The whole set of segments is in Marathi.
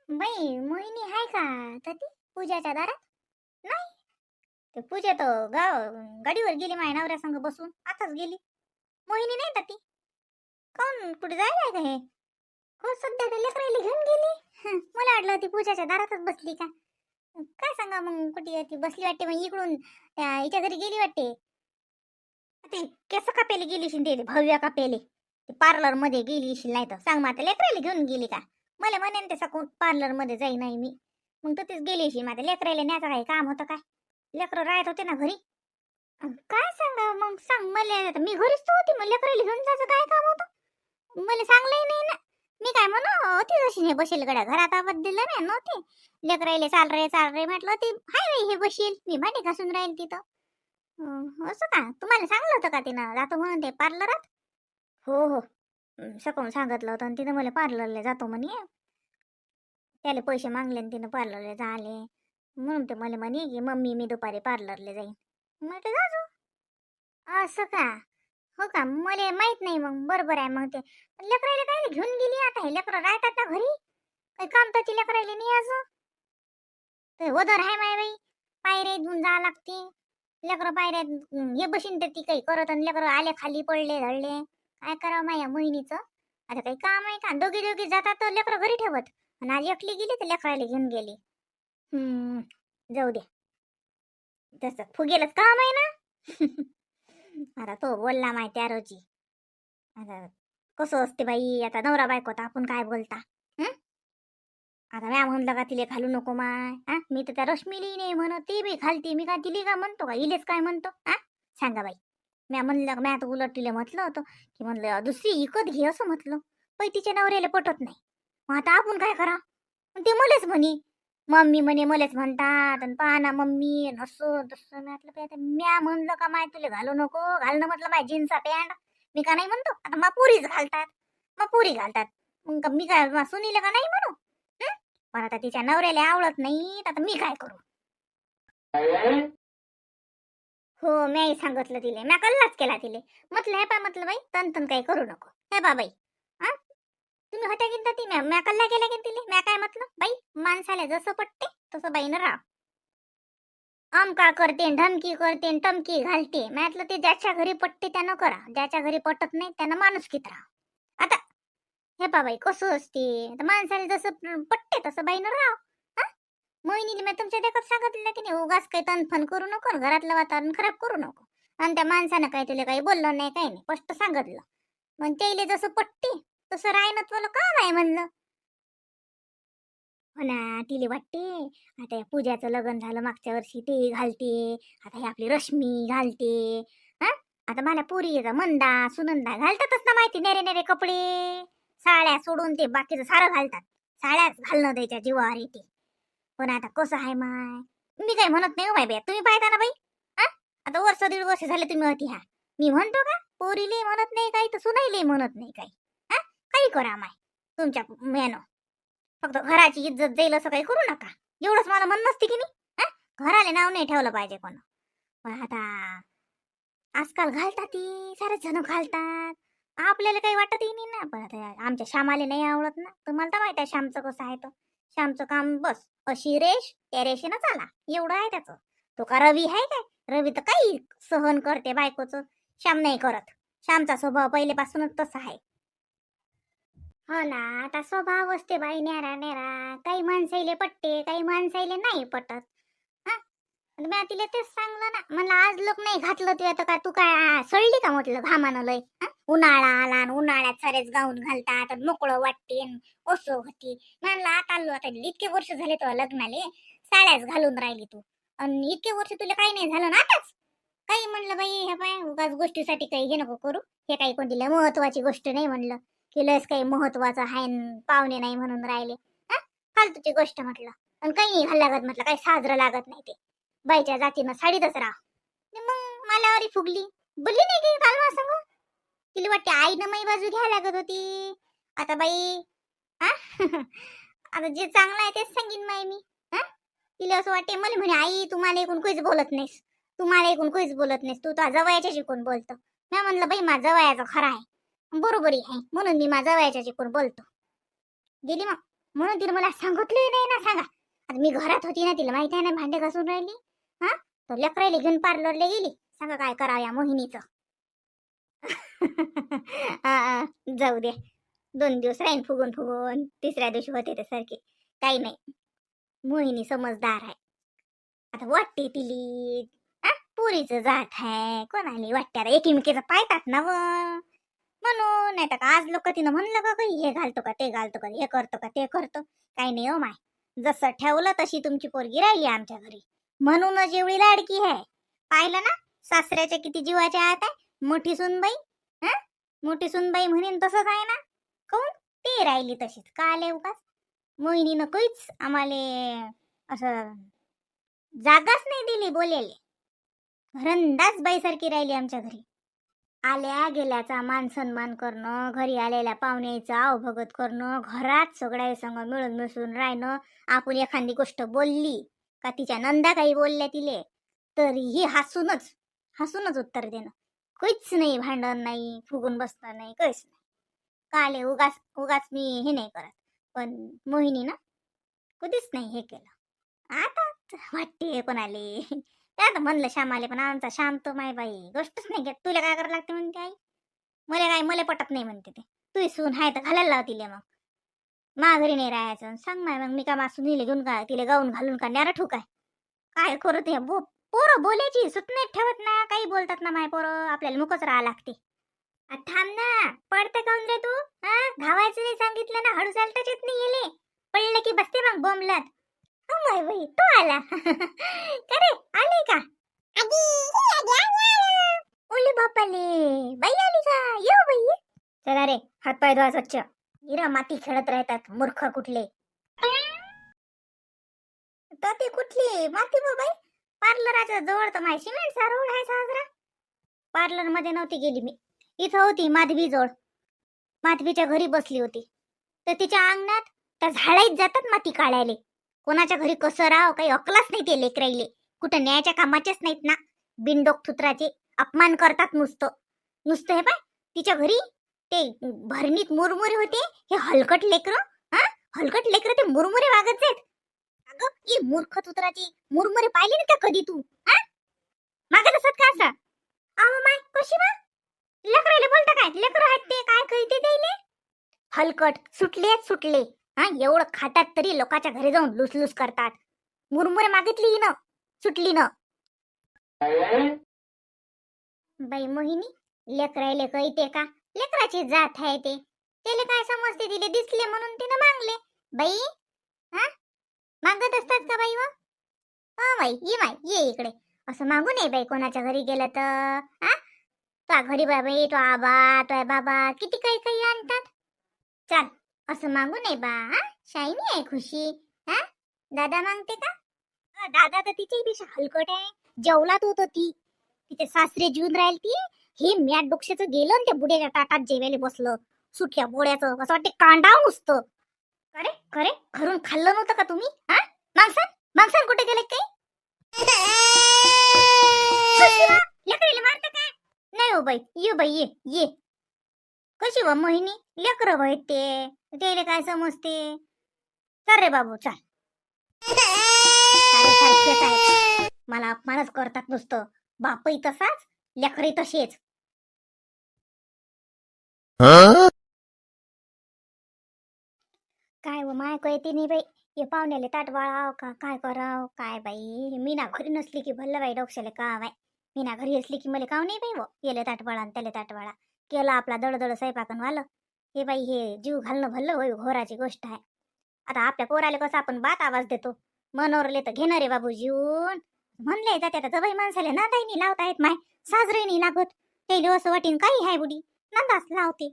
बाई मोहिनी आहे का तर ती पूजाच्या दारात? नाही. ते पूजा तर गाडीवर गेली माझ्या नवऱ्या संग बसून आताच गेली. मोहिनी नाही तर ती. कोण कुठे जायला का हे? हो सध्या तर लेकराईला घेऊन गेली. मला वाटलं ती पूजाच्या दारातच बसली का. काय सांगा मग कुठे ती बसली वाटते मग इकडून हिच्या घरी गेली वाटते. ते केस कापेली गेली शिंदे भव्य कापेली. ते पार्लर मध्ये गेली शिल नाही तर सांग मग आता लेकराईला घेऊन गेली का. मला म्हणेन ते सकून पार्लर मध्ये जाई नाही मी. मग तर तीच गेली शिल माझ्या लेकराईला न्यायचं काही काम होतं काय. लेकरं राहत होते ना घरी. काय सांगा मग सांग मला आता मी घरीच तर होती मग लेकराईला घेऊन जायचं काय काम होतं. मला सांगलंही नाही ना. मी काय म्हणू होती जशी हे बसेल गड्या घरात आवाज दिला नाही नव्हते. लेकराईले चाल रे म्हटलं ती हाय बाई हे बसेल मी भांडे घासून राहील तिथं. असं का तुम्हाला सांगलं होतं का तिनं जातो म्हणून ते पार्लरात? हो हो. सकून सांगितलं होतं आणि तिनं मला पार्लरला जातो म्हणे. त्याला पैसे मागले आणि तिनं पार्लरला झाले. म्हणून ते मला म्हणे की मम्मी मी दुपारी पार्लरला जाईन. म्हटलं जा. असं का. हो का मला माहित नाही मग बरोबर आहे मग ते लेकरायला काय घेऊन गेली आता हे लेकरं राहतात ना घरी. काही काम तर लेकरायला नाही असं. ते वदर आहे माय बाई. पायऱ्या घेऊन जा लागते. लेकरं पायऱ्यात हे बशीन तर ती काही करत आणि लेकरं आले खाली पडले धडले. काय करावं माया मोहिनीचं. आता काही काम आहे का दोघी दोघी जातात तर लेकरं घरी ठेवत. आणि आज एकली गेली तर लेकरायला घेऊन गेली. जाऊ दे. तसं फुगेलच काम आहे ना. आता तो बोलला माय त्या रोजी. आता कसं असते बाई आता नवरा बायको तर आपण काय बोलता. हं? आता म्या म्हणलं का तिले घालू नको माय हा मी तर त्या रश्मीली नाही म्हणत ती बी घालती मी काय तिली का म्हणतो का इलेच काय म्हणतो हा. सांगा बाई. म्या म्हणलं म्या तर उलट तिले म्हटलं होतं की म्हणलं दुसरी इकत घे असं म्हटलं. पण तिच्या नवऱ्याला पटत नाही. मग आता आपण काय करा. ते मलेच म्हणे मम्मी म्हणे मलेच म्हणतात आणि पहा ना मम्मी असं तसं म्हटलं आता म्या म्हणलं का माय तुला घालू नको घालणं म्हटलं माय जीन्सचा पॅन्ट. मी का नाही म्हणतो आता मग पुरीच घालतात. मग पुरी घालतात. मग मी काय सुनीला का नाही म्हणू. पण आता तिच्या नवऱ्याला आवडत नाही तर आता मी काय करू. हो मी सांगितलं तिले म्या कल्लाच केला तिले. म्हटलं हे पा म्हटलं बाई तन तन काही करू नको हे बा बाई. हा तुम्ही होत्या की ती म्या कल्ला केला की तिले म्या काय म्हटलं बाई माणसाला जसं पटते तसं बाईनं राहा. आमका करते धमकी करते टमकी घालते म्हटलं ते ज्याच्या घरी पटते त्यानं करा ज्याच्या घरी पटत नाही त्यानं माणुसकीत राहा. आता हे पा बाई कसं असते आता माणसाला जसं पटते तसं बाईनं राहा. मोहिनीने मी तुमच्या देखत सांगितलं की नाही उगाच काही तनफन करू नको आणि घरातलं वातावरण खराब करू नको. आणि त्या माणसानं काही तुला काही बोललं नाही काही नाही स्पष्ट सांगितलं. मग त्याला जसं पटते तसं राहणं तुला काम आहे म्हणलं. हो ना तिले वाटते आता या पूजाचं लग्न झालं मागच्या वर्षी ते घालते. आता हे आपली रश्मी घालते. हा आता मला पुरी मंदा सुनंदा घालतातच ना माहिती नेरे नेरे कपडे. साड्या सोडून ते बाकीचं सारं घालतात. साड्याच घालणं द्यायच्या जीवावर येते. पण आता कसं आहे माय मी काही म्हणत नाही हो माय बाई तुम्ही पाहता ना बाई. हा आता वर्ष दीड वर्ष झाले तुम्ही होती ह्या. मी म्हणतो का पोरीले म्हणत नाही काही तर सुनाईले म्हणत नाही काही. हा काही करा माय तुमच्या मेनं. फक्त घराची इज्जत जाईल असं काही करू नका. एवढंच मला म्हणणं नसते की नाही. घराले नाव नाही ठेवलं पाहिजे कोण. पण आता आजकाल घालतात ती सारे जण घालतात. आपल्याला काही वाटतही नाही ना पण आता आमच्या श्यामाले नाही आवडत ना तुम्हाला तर माहित आहे श्यामचं कसं आहे तो. श्यामचं काम बस अशी रेष त्या रेषेनं चाला एवढं आहे त्याचं. तो का रवी आहे काय रवी तर काही सहन करते बायकोचं. श्याम नाही करत. श्यामचा स्वभाव पहिलेपासूनच तसा आहे. हो ना आता स्वभाव असते बाई न्यारा न्यारा काही माणसाईले पटते काही माणसाईले नाही पटत. हा मी तिला तेच सांगलं ना मला आज लोक नाही घातलं ते आता काय तू काय सळली का म्हटलं घामानं लय. उन्हाळा आला आणि उन्हाळ्यात सारेच गाऊन घालतात आणि मोकळं वाटते असं होती. म्हणलं आता आलो आता इतके वर्ष झाले तुला लग्नाले साड्याच घालून राहिली तू. आणि इतके वर्ष तुला काही नाही झालं ना आताच. काही म्हणलं बाई हे पाय उगाच गोष्टीसाठी काही हे नको करू. हे काही कोणती महत्वाची गोष्ट नाही म्हणलं. की लस काही महत्वाचं आहे पाहुणे नाही म्हणून राहिले. हा फालतूची गोष्ट म्हटलं. आणि काही घाल लागत म्हटलं काही साजरं लागत नाही ते. बाईच्या जातीनं साडीतच राहा. मग मालावरी फुगली बोलली नाही की काल मला सांगू. तिला वाटते आईनं माई बाजू घ्यायला लागत होती. आता बाई हा आता जे चांगलं आहे तेच सांगीन माई मी. हा तिला असं वाटते मला म्हणे आई तुम्हाला एकूण काहीच बोलत नाहीस. तुम्हाला एकूण काहीच बोलत नाहीस तू तर जवयाच्या शिकून बोलतो. मी म्हणलं बाई माझा जवयाचं खरं आहे. बरोबरी आहे म्हणून मी माझा वयाच्या चिकून बोलतो. गेली मग म्हणून तिला मला सांगितलं नाही ना. सांगा आता मी घरात होती ना, तिला माहिती आहे ना भांडे घासून राहिली. हा तर लेकरायला घेऊन पार्लरला गेली. सांगा काय करावं या मोहिनीचं. जाऊ दे, 2 दिवस राहीन फुगून फुगून, तिसऱ्या दिवशी होते ते सारखे. काही नाही, मोहिनी समजदार आहे. आता वाटते तिली पुरीचं जात आहे, कोणाला वाटते आता एकीमेकीचं पायतात ना म्हणून. नाही तर का आज लोक तिनं म्हणलं का काही हे घालतो का ते घालतो का, हे करतो का ते करतो. काही नाही हो माय, जसं ठेवलं तशी तुमची पोरगी राहिली आमच्या घरी, म्हणूनच एवढी लाडकी आहे. पाहिलं ना सासऱ्याच्या किती जीवाच्या आत आहे. मोठी सुनबाई, मोठी सुनबाई म्हणेन तसंच आहे ना. कोण ते राहिली तशीच का आले उगाच. मोहिनीनं काहीच आम्हाला असं जागाच नाही दिली बोलेले. घरंदाज बाईसारखी राहिली आमच्या घरी. आल्या गेल्याचा मान सन्मान करणं, घरी आलेल्या पाहुण्याचा अवभगत करणं, घरात सगळ्या संग मिळून मिसळून राहणं. आपण एखादी गोष्ट बोलली का तिच्या नंदा काही बोलल्या तिले तरीही हसूनच हसूनच उत्तर देणं. काहीच नाही, भांडण नाही, फुगून बसणं नाही, काहीच नाही. काले उगाच उगाच मी हे नाही करत. पण मोहिनी ना कधीच नाही हे केलं. आता वाटते कोणाले आता म्हणलं श्यामाले, पण आमचा श्याम तो माय बाई गोष्टच नाही घेत. तुला काय करायला लागते म्हणते आई. मला पटत नाही म्हणते ते. तू सून हाय तर घालायला लाव तिले. मग मा घरी नाही राहायचं सांग माय. मग मी का मा सुनीले घेऊन का तिले गाऊन घालून का न्यारा ठुकाय काय करत हे पोरं बोलायची सुत नाही ठेवत ना. काही बोलतात ना माय पोरं, आपल्याला मुकच राहा लागते. थांब ना, पडते काऊन रे तू. धावायचं नाही सांगितलं ना, हळू चालताच येत नाही येले. पडले की बसते मग बोंबलत. माय बाई तो आला. का रे आले का ओले बापाले, बाई आली का. येऊ बाई चला रे, हात पाय धुवा स्वच्छ. इरा माती खेळत राहतात मूर्ख कुठले. तर ते कुठली माती बाई. पार्लराच्या जवळ तर माय सिमेंटचा रोड आहे साजरा. पार्लर मध्ये नव्हती गेली मी, इथं होती माधवी जवळ. माधवीच्या घरी बसली होती. तर तिच्या अंगणात त्या झाडाईत जातात माती काढायले. कोणाच्या घरी कसं राव काही अकलाच नाही ते लेकराईले. कुठं न्यायच्या कामाचेच नाहीत ना. बिनडोक थुत्राचे अपमान करतात नुसतं नुसतं. हे पाय तिच्या घरी ते भरणीत मुरमुरे होते. हे हलकट लेकर, हलकट लेकर ते मुरमुरे वागत आहेत. अगं ही मूर्ख थुत्राची मुरमुरे पाहिले ना त्या कधी तू. मागत असत का असं. अहो माय कशी बा लेकराले बोलता काय. लेकर आहेत ते काय कळते त्याले. हलकट सुटले. एवढं खातात तरी लोकांच्या घरी जाऊन लुसलुस करतात. मुरमुरे मागितली न सुटली न. बाई मोहिनी लेकरायले कळते का. लेकराची जात आहे ते. त्याला काय समजते. तिले दिसले म्हणून तिने मागले. बाई मागत असतात का बाई. बाई ये माय ये इकडे. असं मागू नये बाई कोणाच्या घरी गेलं तर. तो घरी बाई तो आबा तो बाबा किती काही काही आणतात. चल असं मागू नये बा. शायनी आहे खुशी. दादा मागते का. दादा तर तिच्याही पेक्षा हलकट आहे. जेवला तो ती तिचे सासरे जीवन राहील ती. हे मॅट डोक्याचं गेलं आणि त्या बुड्याच्या ताटात जेवायला बसलं. सुक्या बोड्याचं असं वाटते कांडाव नुसतं. अरे खरे घरून खाल्लं नव्हतं का तुम्ही. मागसान कुठे गेले काही. लेकराला मारतं काय. नाही हो बाई ये बाई ये. कशी व मोहिनी लेकर बाई ते काय समजते. चल रे बाबू चल. सारखेच आहेत. मला अपमानच करतात नुसतं. बापही तसाच लेकरही तसेच. काय व माय कळते नाही बाई. हे पाहुण्याले ताट वाळाव का काय कराव काय बाई. मी ना घरी नसली की भल्ला बाई डोक्याले का बाई. मी ना घरी असली की मला काव नाही बाई. याले ताट वाळा त्याला ताट वाळा केला आपला दडदड स्वयंपाकन वालं. हे बाई हे जीव घालणं भल्लं होय घोराची गोष्ट आहे. आता आपल्या पोराले कसं आपण बात आवाज देतो. मनोरले तर घेणार रे बाबू जीवन म्हणले जाते. आता बाई माणसाले नांदाई लावता येत माय. साजरे नाही लागत. त्याला असं वाटीन काही हाय बुडी नांदाच लावते.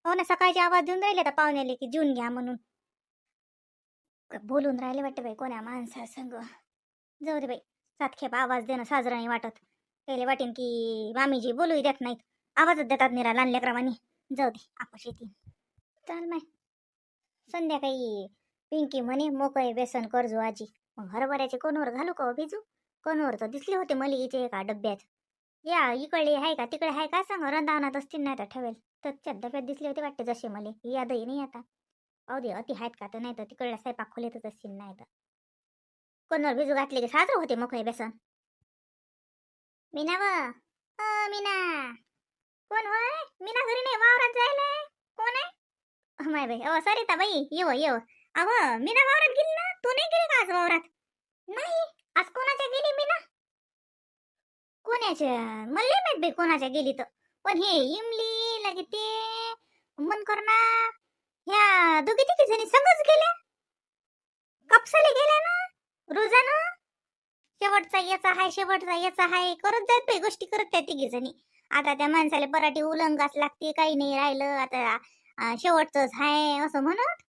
हो ना सकाळचे आवाज देऊन राहिले तर पाहुण्याले की जून घ्या म्हणून. बोलून राहिले वाटते बाई कोण्या माणसा संग. जाऊ दे बाई सातखेप आवाज देणं साजरा नाही वाटत. त्याला वाटेन की मामीजी बोलू देत नाहीत. आवाजच देतात निरा लहान लेकरावानी. जाऊ दे आपस येतील. चाल माय संध्याकाळी पिंकी म्हणे मोकळे बेसन करजो आजी. मग हरभऱ्याचे कोणवर घालू का भिजू. कोणवर तर दिसले होते मलिकेचे एका डब्यात. या इकडे आहे का तिकडे आहे का सांग. रंधावनात असतील नाही तर ठेवेल. त्याच्यात डब्यात दिसले होते वाटते जसे मला यादही नाही आता. पाहू दे अति आहेत का तर, नाही तर तिकडला स्वयंपाक खोलीतच असतील, नाही तर कोणावर भिजू घातले की साजरं होते मोकळे बेसन. मीना मीना, कोण होय? मीना घरी नाही, वावरात जायला. कोण आहे? माय बाई, अहो सरिता बाई, येव. अहो मीना वावरात गेली ना, तू नाही गेली का आज वावरात? नाही, आज कोणाच्या गेली मीना? कोणाच्या? मला नाही माहित बाई कोणाच्या गेली तर. पण हे इमली लगे ते मन करणार ह्या दोघी तिघी जणी संगच गेल्या, कापसाले गेल्या ना रोजानं. शेवटचा याचा हाय, शेवटचा याचा हाय करत जात बाई, गोष्टी करत त्या तिघी जणी. आता त्या माणसाला पराठी उलंगाच लागते, काही नाही राहिलं आता. शेवटचंच हाय असं म्हणत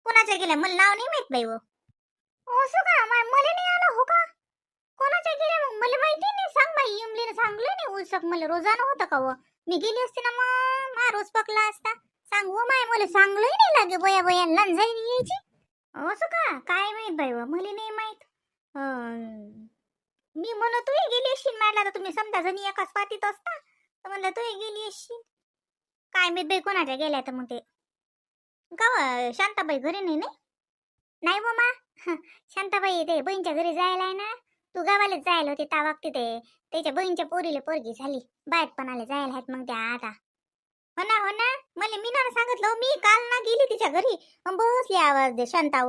कोणाच्या गेल्या मला नाव नाही माहित बाई. असं का? मला नाही आलं हो का? कोणाच्या गेल्या मग मला माहिती नाही. सांग बाई, इमलीने सांगलं नाही उलसक मला रोजानं होतं का व? मी गेली असते ना मग मा रोज पकला असता. सांग व माय, मला सांगलंही नाही लागे बया लंजाई यायची. असं का? काय माहित बाई व, मला नाही माहित. मी म्हणत तू गेली असशील, म्हटलं तर तुम्ही समजा जणी एकाच पातीत असता तर म्हणलं तू गेली असशील. काय माहित बाई कोणाच्या गेल्या तर. मग ते गाव शांताबाई घरी नाही नाही. नाही मामा, शांताबाई ते बहीणच्या घरी जायला आहे ना. तू गावालाच जायला होते तावाक तिथे त्याच्या बहीणच्या पोरीला पोरगी झाली, बायतपणाला जायला आहेत मग त्या आता. हो ना, मला मीनानं सांगितलं. मी काल ना गेली तिच्या घरी, बसली आवाज दे शांताव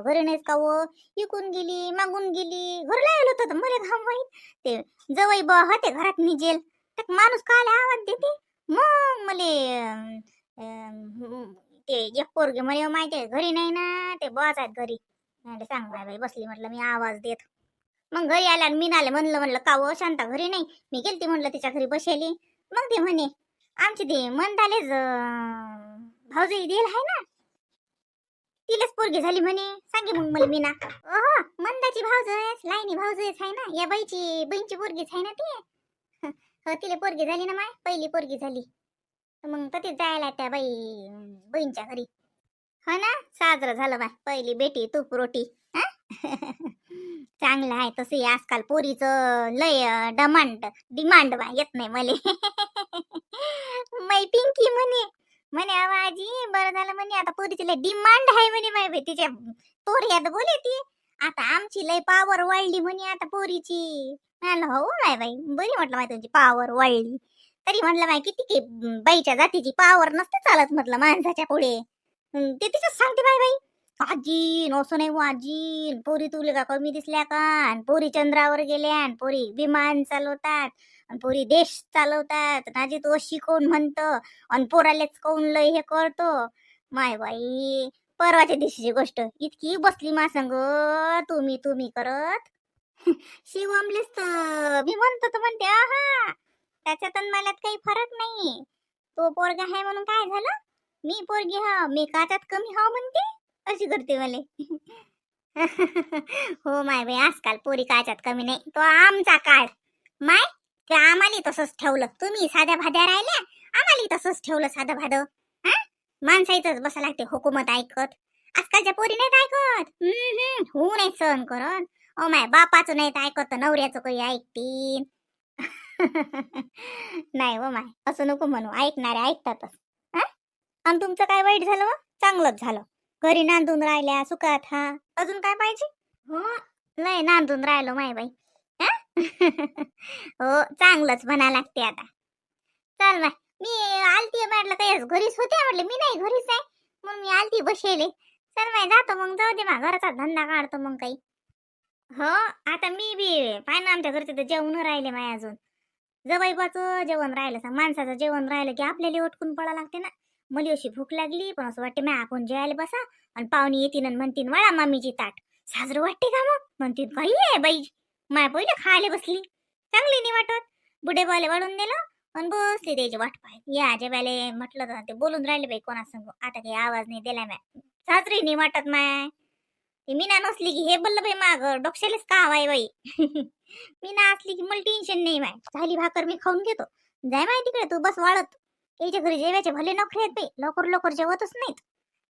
घरी नाहीच का व? इकून गेली मागून गेली, घरला आलो होतं मला घाम माहीत. ते जवळ बा होते घरात निजेल तर माणूस काल आवाज देते. मग मले ते एक पोरगे मला माहिती आहे घरी नाही ना, ते बस आहेत घरी. सांग बाई बसली म्हटलं मी आवाज देत. मग घरी आल्या मी नाले म्हणलं का व शांता घरी नाही. मी गेलती म्हटलं तिच्या घरी बसेली. मग ते म्हणे आमची ते म्हणतालेच भाऊजी देल आहे ना, तिलाच पोरगी झाली म्हणे. सांगे मग मला मीना, ओहो मंदाची भाऊजच लाईनी भाऊजच आहे ना, या बाईची बहीणची पोरगीच आहे ना ती. हो तिला पोरगी झाली ना, माय पहिली पोरगी झाली. मग तिथे जायला त्या बाई बहीणच्या घरी. हो ना, साजरं झालं बाय पहिली बेटी तूप रोटी. चांगलं आहे तसं. आजकाल पोरीचं लय डिमांड बा येत नाही मले. मै पिंकी म्हणे आवाजी बरं झालं म्हणे, आता पोरीची लय डिमांड आहे म्हणे. माय बाई तिच्या तोऱ्यात बोले ती, आता आमची लय पावर वाढली म्हणे आता पोरीची. म्हटलं हो माय बाई बरी, म्हटलं माहिती तुमची पावर वाढली. तरी म्हणलं माय किती की बाईच्या जातीची पावर नसते चालत म्हटलं माणसाच्या पुढे. ते तिथंच सांगते बाई बाई, आजी असं नाही आजी, पोरी तुले का कमी दिसल्या का? पोरी चंद्रावर गेल्या, पोरी विमान चालवतात, पोरी देश चालवतात. आजी तू अशी कोण म्हणतो आणि पोरालेच कोण लय हे करतो. माय बाई परवाच्या दिवशीची गोष्ट, इतकी बसली मा संग तुम्ही करत. शिवमलेच तर मी म्हणतो तर म्हणते आहा त्याच्यात मला काही फरक नाही. तो पोरगा आहे म्हणून काय झालं, मी पोरगी हा मी काच्यात कमी हा म्हणते अशी करते मला. हो माय बाई आजकाल पोरी काच्यात कमी नाही. तो आमचा काळ माय, ते आम्हाला तसंच ठेवलं. तुम्ही साध्या भाद्या राहिल्या, आम्हाला तसंच ठेवलं साधं भाद. माणसाईच बसा लागते हुकूमत ऐकत. आजकालच्या पोरी नाहीत ऐकत. हो नाही सहन करत. ओ माय बापाचं नाहीत ऐकत तर नवऱ्याचं काही ऐकतील. नाही हो माय असं नको म्हणू, ऐकणारे ऐकतातच. आणि तुमचं काय वाईट झालं व? चांगलंच झालं, घरी नांदून राहिल्या सुखात. हा अजून काय पाहिजे? हो लय नांदून राहिलो माय बाई. हो चांगलंच म्हणा लागते आता. चल माय मी आलती, म्हटलं काही घरीच होते, म्हटलं मी नाही घरीच आहे मग मी आलती बसेले. चल माय जातो मग, जाऊ दे मा घराचा धंदा काढतो मग काही. हो आता मी बी पाय ना, आमच्या घरचे तर जेवण राहिले माय अजून. जवाईबाचं जेवण राहिलं सांग, माणसाचं जेवण राहिलं की आपल्याला उठकून पडा लागते ना. मला अशी भूक लागली पण असं वाटते माय आपण जेवायला बसा, आणि पाहुणे येतील आणि म्हणतील वळा मामीची ताट. साजरं वाटते का मग? म्हणतील काही आहे बाई, माय पहिले खायला बसली चांगली नाही वाटत. बुढे बाले वाढून दिलं आणि बसली त्याची वाट पाय. या जेवायला म्हटलं तर ते बोलून राहिले बाई कोणा संग, आता काही आवाज नाही दिला माय. साजरी नाही वाटत माय. मीना नसली की हे बोललं बाई माग डोक्यालाच का हवाय बाई. मीना असली की मला टेन्शन नाही माय, झाली भाकर मी खाऊन घेतो. जाय माय तिकडे तू बस वाळत. याच्या घरी जेवायचे भले नखरे आहेत बाई, लवकर जेवतच नाहीत.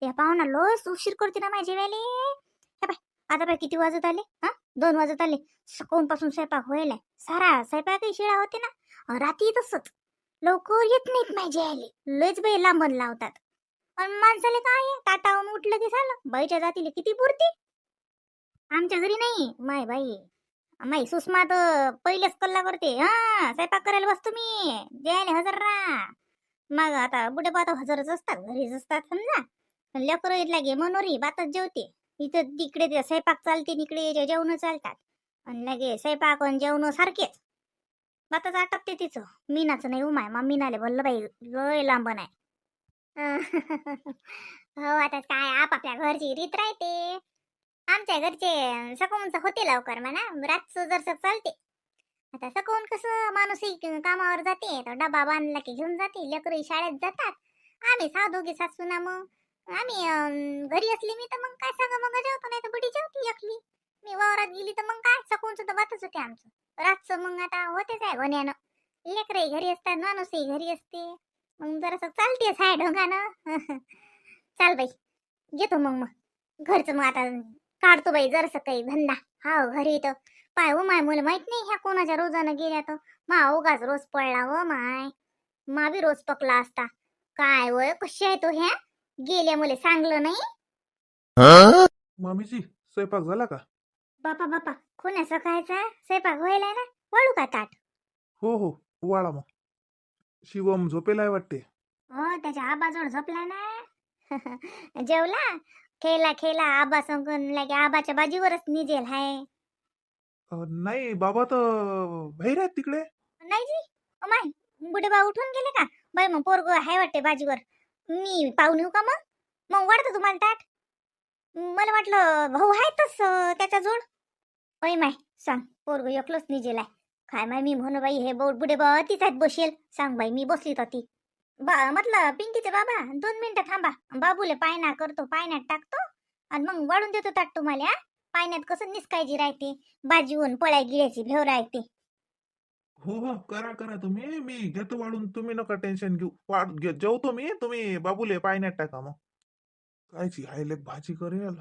या पाहुणा लोस उशीर करते ना माझ्या जेवायले. हे बाय आता बाय किती वाजत आले? 2 वाजत आले. सकाळून पासून स्वयंपाक व्हायलाय, सारा स्वयंपाकही शिळा होते ना. रात्री तसंच लवकर येत नाहीत माझ्या जेवायले, लयच बाई लांबन लावतात. पण माणसाले काय आहे, ताटावून उठलं की झालं. बाईच्या जातीला किती पुरती. आमच्या घरी नाही माय बाई. माई सुषमा तर पहिलेच कल्ला करते. हा, स्वयंपाक करायला बसतो मी, जेवायला हजर राहा. मग आता बुढे पाहता हजरच असतात, घरीच असतात समजा. लेकरं इथला गे मनोरी बातच जेवते. इथं तिकडे ते स्वयंपाक चालते, इकडे जेवण चालतात. आणि लगे स्वयंपाक आणि जेवण सारखेच. बातच आटपते तिचं. मीनाचं नाही उमाय, मग मीनाले बोललं बाई लय लांबन आहे. हो, आता काय आपापल्या घरची रीत राहते. आमच्या घरचे सकूनच होते लवकर म्हणा, रातचं जरसं चालते. आता सकून कसं माणूसही कामावर जाते, तर डबा बांधला की घेऊन जाते, लेकरही शाळेत जातात. आम्ही दोघी सासू ना, मग आम्ही घरी असली मी तर मग काय सगळं मग जेवतो, नाही तर बुडी जेवती एकली. मी वावरात गेली तर मग काय सकून सुद्धा बातच होते आमचं. रातचं मग आता होतेच आहे गोण्यानं. लेकरही घरी असतात, माणूसही घरी असते. मग जरासं चालते साय ढोंगानं. चाल बाई, घेतो मग घरचं मग आता काढतो बाई जरासं काही धंदा. हा घरी तर पाय हो माय, मला माहित नाही ह्या कोणाच्या रोजानं गेल्या तर. मा उगाच रोज पडला व माय. मा बी रोज पकला असता. काय वय कशी आहे तो ह्या, गेल्या मला सांगलं नाही. मामीजी, स्वयंपाक झाला का? बापा बापा, कोण्या सकाळचा स्वयंपाक व्हायला ना. वाळू का ताट? हो हो, वाळा मग. शिवम झोपेला आहे वाटते. हो, त्याच्या आबाजवळ झोपला ना. जेवला, खेळला खेळला आबा संगून लागे आबाच्या बाजीवरच निजेल हाय. नाही, बाबा तर बाहेर आहेत तिकडे. नाही जी. ओ माय, बुढे बा उठून गेले का? बाई मग पोरग हाय वाटते बाजीवर. मी पाहून येऊ का मग? मग वाढतं तुम्हाला ताट. मला वाटलं भाऊ आहेतच त्याच्या जोड. ओय माय, सांग पोरग एकलंच निजेलाय. काय माय मी म्हणू बाई हे बुढे बा तीच आहेत बसेल. सांग बाई मी बसली तर ती. म्हटलं पिंकीचे बाबा 2 मिनिटं थांबा. बाबूले पायना करतो, पायण्यात टाकतो आणि मग वाढून देतो ताट तुम्हाला. पायण्यात कसं निसकायची राहते, भाजीहून पळ्या गिळ्याची भेव राहते. हो हो, करा करा तुम्ही, मी घेतो वाढून, तुम्ही नका टेन्शन घेऊ. जेवतो मी, तुम्ही बाबूले पाण्यात टाका मग. कायची हायले भाजी करेल.